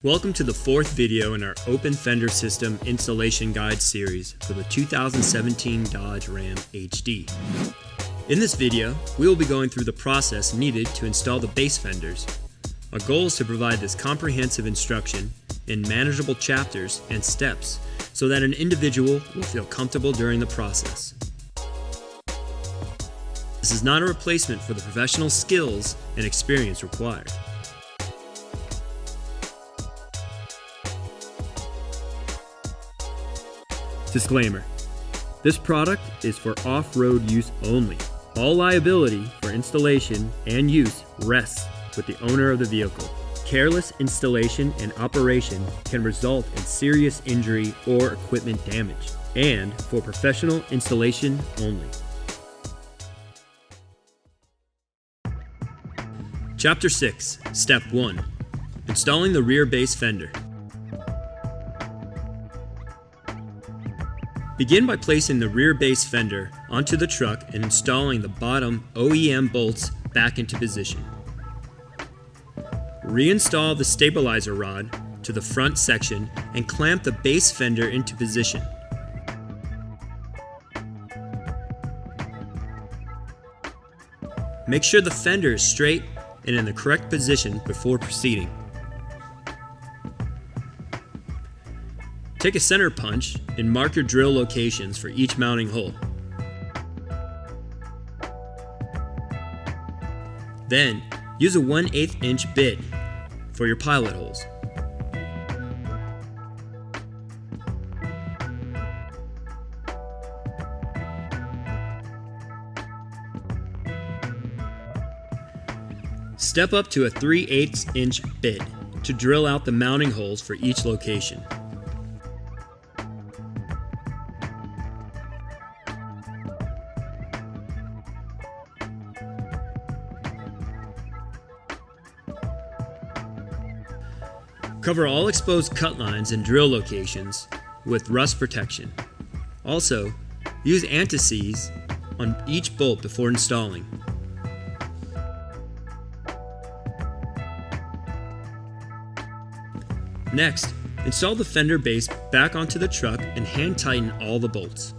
Welcome to the fourth video in our Open Fender System Installation Guide series for the 2017 Dodge Ram HD. In this video, we will be going through the process needed to install the base fenders. Our goal is to provide this comprehensive instruction in manageable chapters and steps so that an individual will feel comfortable during the process. This is not a replacement for the professional skills and experience required. Disclaimer: this product is for off-road use only. All liability for installation and use rests with the owner of the vehicle. Careless installation and operation can result in serious injury or equipment damage, and for professional installation only. Chapter 6, Step 1. Installing the rear base fender. Begin by placing the rear base fender onto the truck and installing the bottom OEM bolts back into position. Reinstall the stabilizer rod to the front section and clamp the base fender into position. Make sure the fender is straight and in the correct position before proceeding. Take a center punch and mark your drill locations for each mounting hole. Then, use a 1/8 inch bit for your pilot holes. Step up to a 3/8 inch bit to drill out the mounting holes for each location. Cover all exposed cut lines and drill locations with rust protection. Also, use anti-seize on each bolt before installing. Next, install the fender base back onto the truck and hand tighten all the bolts.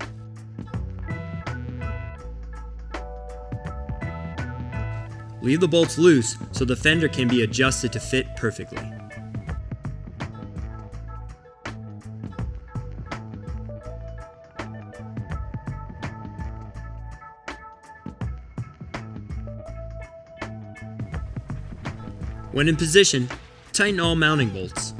Leave the bolts loose so the fender can be adjusted to fit perfectly. When in position, tighten all mounting bolts.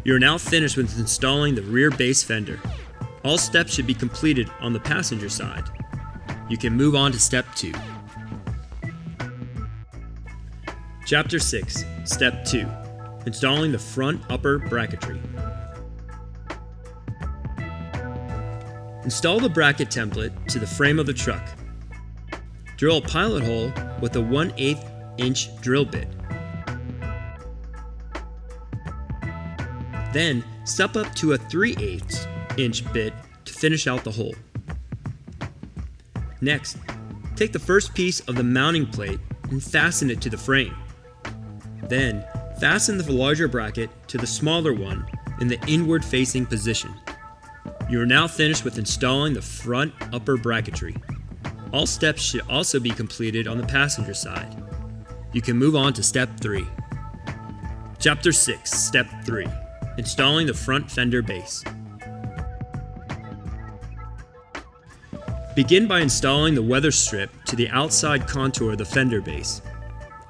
You are now finished with installing the rear base fender. All steps should be completed on the passenger side. You can move on to Step 2. Chapter 6, Step 2. Installing the front upper bracketry. Install the bracket template to the frame of the truck. Drill a pilot hole with a 1/8 inch drill bit. Then step up to a 3/8 inch bit to finish out the hole. Next, take the first piece of the mounting plate and fasten it to the frame. Then, fasten the larger bracket to the smaller one in the inward facing position. You are now finished with installing the front upper bracketry. All steps should also be completed on the passenger side. You can move on to Step 3. Chapter 6, Step 3. Installing the front fender base. Begin by installing the weather strip to the outside contour of the fender base.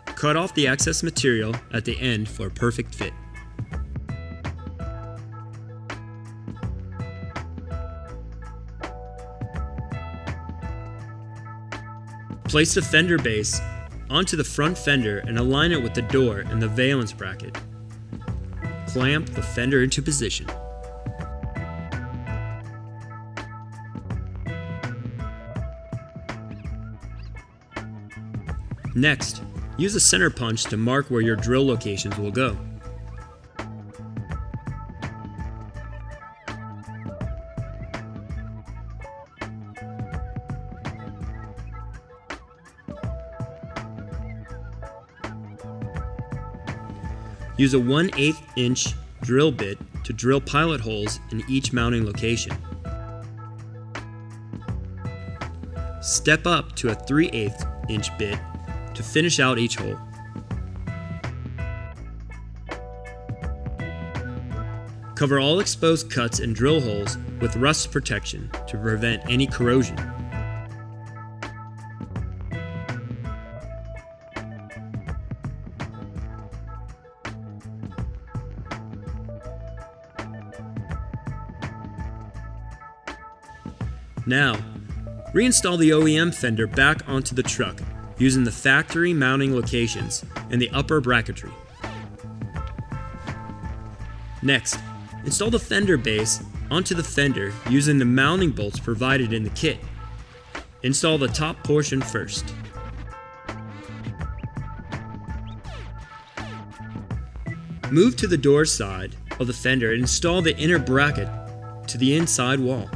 Cut off the excess material at the end for a perfect fit. Place the fender base onto the front fender and align it with the door and the valence bracket. Clamp the fender into position. Next, use a center punch to mark where your drill locations will go. Use a 1/8 inch drill bit to drill pilot holes in each mounting location. Step up to a 3/8 inch bit to finish out each hole. Cover all exposed cuts and drill holes with rust protection to prevent any corrosion. Now, reinstall the OEM Fender back onto the truck using the factory mounting locations and the upper bracketry. Next, install the Fender base onto the Fender using the mounting bolts provided in the kit. Install the top portion first. Move to the door side of the Fender and install the inner bracket to the inside wall.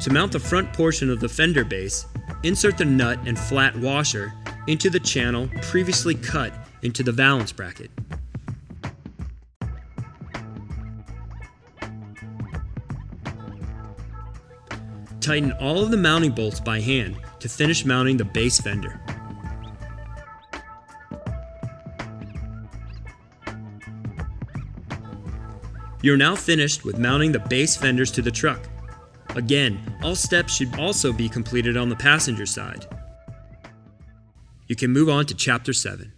To mount the front portion of the Fender base, insert the nut and flat washer into the channel previously cut into the valance bracket. Tighten all of the mounting bolts by hand to finish mounting the base Fender. You're now finished with mounting the base Fenders to the truck. Again, all steps should also be completed on the passenger side. You can move on to Chapter 7.